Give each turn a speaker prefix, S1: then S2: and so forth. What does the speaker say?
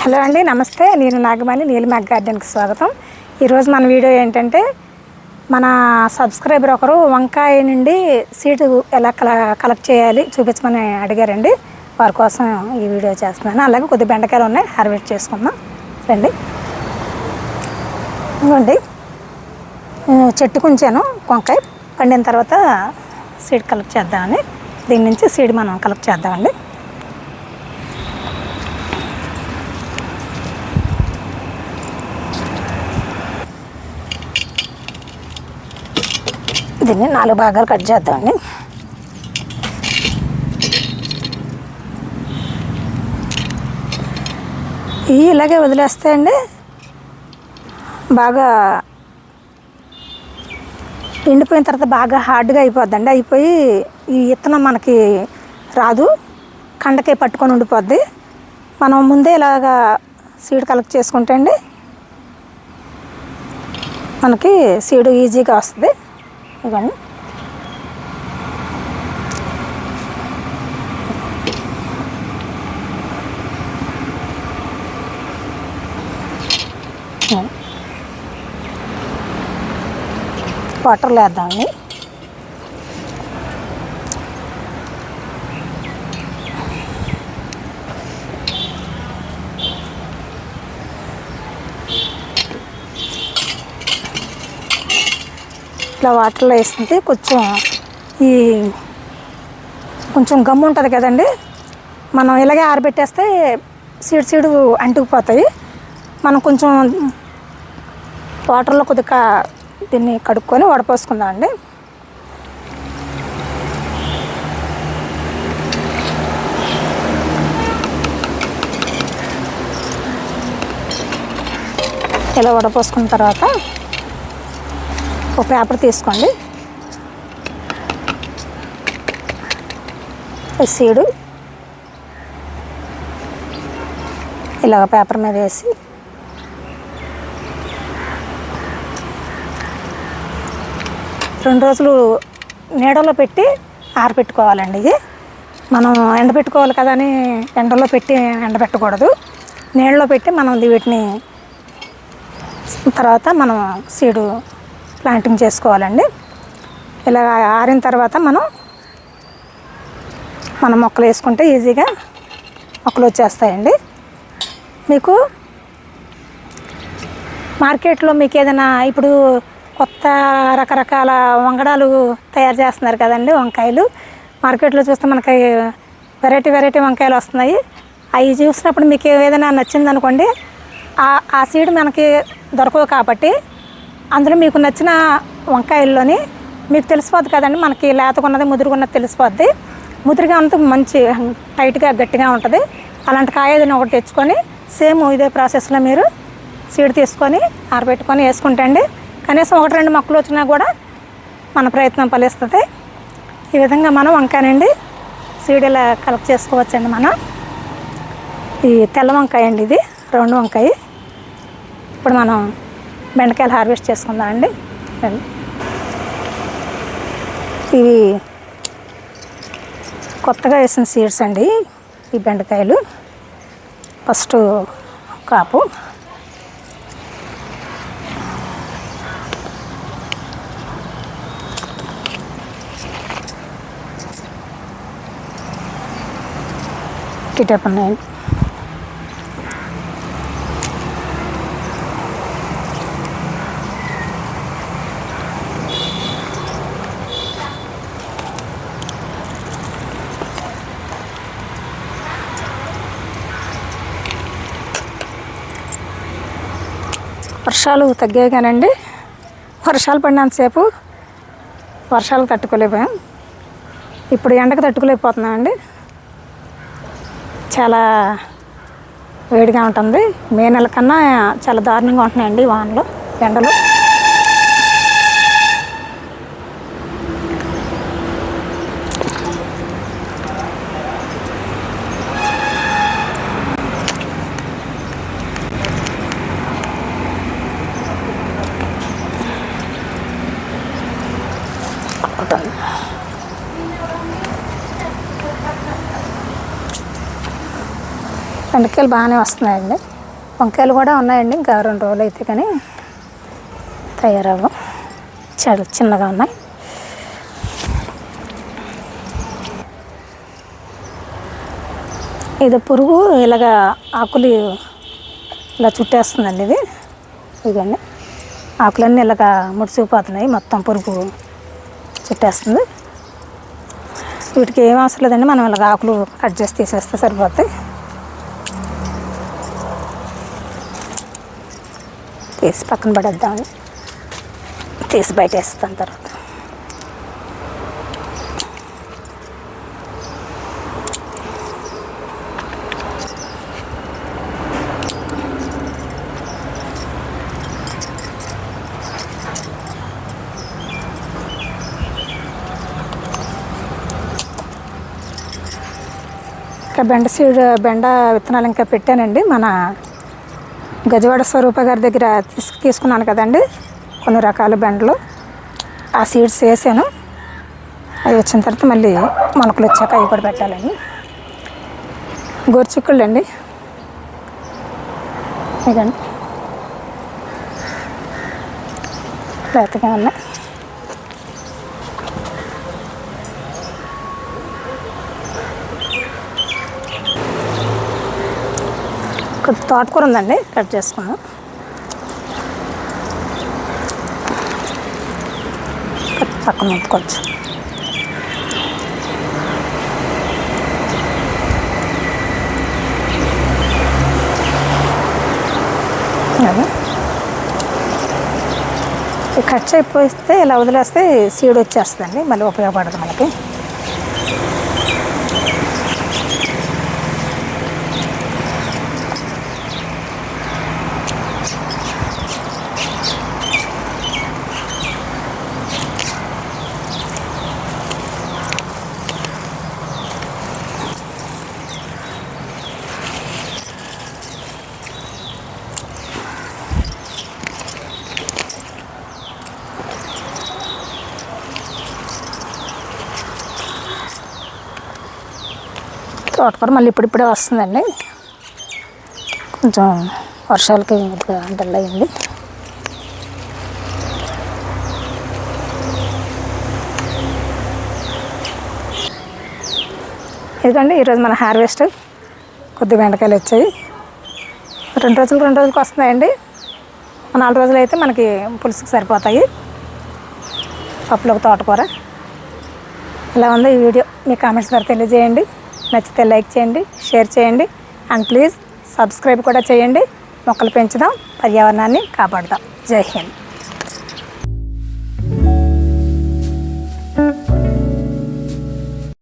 S1: Hello అండి, నమస్తే. నేను నాగమణి, నీలిమాగ్ గార్డెన్కి స్వాగతం. ఈరోజు మన వీడియో ఏంటంటే, మన సబ్స్క్రైబర్ ఒకరు వంకాయ నుండి సీడ్ ఎలా కలెక్ట్ చేయాలి చూపించమని అడిగారండి. వారి కోసం ఈ వీడియో చేస్తున్నాను. అలాగే కొద్ది బెండకాయలు ఉన్నాయి, హార్వెస్ట్ చేసుకుందాం రండి. ఇవ్వండి, చెట్టుకు ఉంచాను వంకాయ. పండిన తర్వాత సీడ్ కలెక్ట్ చేద్దామని, దీని నుంచి సీడ్ మనం కలెక్ట్ చేద్దామండి. దీన్ని 4 భాగాలు కట్ చేద్దామండి. ఇవి ఇలాగే వదిలేస్తాయండి, బాగా ఎండిపోయిన తర్వాత బాగా హార్డ్గా అయిపోద్దండి. అయిపోయి ఈ విత్తనం మనకి రాదు, కండకే పట్టుకొని ఉండిపోద్ది. మనం ముందే ఇలాగా సీడ్ కలెక్ట్ చేసుకుంటే అండి మనకి సీడ్ ఈజీగా వస్తుంది. ఇవన్నీ వాటర్లో వేద్దామండి. ఇట్లా వాటర్లో వేస్తుంది. కొంచెం గమ్ము ఉంటుంది కదండి, మనం ఇలాగే ఆరబెట్టేస్తే సీడు అంటుకుపోతాయి. మనం కొంచెం వాటర్లో కొద్దిగా దీన్ని కడుక్కొని వడపోసుకుందామండి. ఇలా వడపోసుకున్న తర్వాత ఒక పేపర్ తీసుకోండి. సీడు ఇలాగ పేపర్ మీద వేసి రెండు రోజులు నీడలో పెట్టి ఆరబెట్టుకోవాలండి. ఇది మనం ఎండబెట్టుకోవాలి కదా అని ఎండలో పెట్టి ఎండబెట్టకూడదు. నీళ్ళలో పెట్టి మనం వీటిని తర్వాత మనం సీడు ప్లాంటింగ్ చేసుకోవాలండి. ఇలా ఆరిన తర్వాత మనం మొక్కలు వేసుకుంటే ఈజీగా మొక్కలు వచ్చేస్తాయండి. మీకు మార్కెట్లో మీకు ఏదైనా ఇప్పుడు కొత్త రకరకాల వంగడాలు తయారు చేస్తున్నారు కదండి, వంకాయలు మార్కెట్లో చూస్తే మనకి వెరైటీ వంకాయలు వస్తున్నాయి. అవి చూసినప్పుడు మీకు ఏదైనా నచ్చిందనుకోండి, ఆ సీడ్ మనకి దొరకవు కాబట్టి అందులో మీకు నచ్చిన వంకాయల్లోని మీకు తెలిసిపోద్ది కదండి, మనకి లేతకున్నది ముదురుగున్నది తెలిసిపోద్ది. ముదురుగా ఉన్నది మంచి టైట్గా గట్టిగా ఉంటుంది. అలాంటి కాయ ఏదైనా ఒకటి తెచ్చుకొని సేమ్ ఇదే ప్రాసెస్లో మీరు సీడ్ తీసుకొని ఆరబెట్టుకొని వేసుకుంటే అండి కనీసం 1-2 మొక్కలు వచ్చినా కూడా మన ప్రయత్నం ఫలిస్తుంది. ఈ విధంగా మనం వంకాయ నుండి సీడ్ ఇలా కలెక్ట్ చేసుకోవచ్చండి. మనం ఈ తెల్ల వంకాయ అండి, ఇది రౌండ్ వంకాయ. ఇప్పుడు మనం బెండకాయలు హార్వెస్ట్ చేసుకుందాం అండి. ఇవి కొత్తగా వేసిన సీడ్స్ అండి ఈ బెండకాయలు. ఫస్ట్ కాపు కిటప్ ఉన్నాయి. వర్షాలు తగ్గాయి కానండి, వర్షాలు పడినంతసేపు వర్షాలు తట్టుకోలేకపోయాం. ఇప్పుడు ఎండకు తట్టుకోలేకపోతున్నామండి, చాలా వేడిగా ఉంటుంది. మే నెల కన్నా చాలా దారుణంగా ఉంటున్నాయండి వానలు, ఎండలు. బెండకాయలు బాగానే వస్తున్నాయండి. వంకాయలు కూడా ఉన్నాయండి, ఇంకా 2 రోజులు అయితే కానీ తయారవ్వం, చాలా చిన్నగా ఉన్నాయి. ఇది పురుగు ఇలాగా ఆకులు ఇలా చుట్టేస్తుందండి. ఇదండి ఆకులన్నీ ఇలాగా ముడిచిపోతున్నాయి, మొత్తం పురుగు చుట్టేస్తుంది. వీటికి ఏం అవసరం లేదండి, మనం ఇలాగ ఆకులు కట్ చేసి తీసేస్తే సరిపోతాయి. తీసి పక్కన పడేద్దామని తీసి బయట వేస్తాను తర్వాత. ఇంకా బెండ విత్తనాలు ఇంకా పెట్టానండి. మన గజవాడ స్వరూప గారి దగ్గర తీసుకున్నాను కదండి కొన్ని రకాల బెండలు, ఆ సీడ్స్ వేసాను. అవి వచ్చిన తర్వాత మళ్ళీ మొలకలు వచ్చాక అవి కూడా పెట్టాలండి. గోరుచిక్కుళ్ళు అండి, ఇదండి లేతగా ఉన్నాయి. కొద్ది తోటకూర ఉందండి, కట్ చేసుకున్నాం. పక్కన ఉంచుకోవచ్చు. కట్ అయిపోతే ఇలా వదిలేస్తే సీడ్ వచ్చేస్తుందండి, మళ్ళీ ఉపయోగపడదు మనకి. తోటకూర మళ్ళీ ఇప్పుడిప్పుడే వస్తుందండి, కొంచెం వర్షాలకి డల్ అయింది. ఎందుకంటే ఈరోజు మన హార్వెస్ట్ కొద్ది బెండకాయలు వచ్చాయి. 2 రోజులకు వస్తున్నాయండి. 4 రోజులు అయితే మనకి పులుసుకు సరిపోతాయి. పప్పులోకి తోటకూర ఇలా ఉంది. ఈ వీడియో మీ కామెంట్స్ ద్వారా తెలియజేయండి. నచ్చితే లైక్ చేయండి, షేర్ చేయండి, అండ్ ప్లీజ్ సబ్స్క్రైబ్ కూడా చేయండి. మొక్కలు పెంచుదాం, పర్యావరణాన్ని కాపాడుదాం. జై హింద్.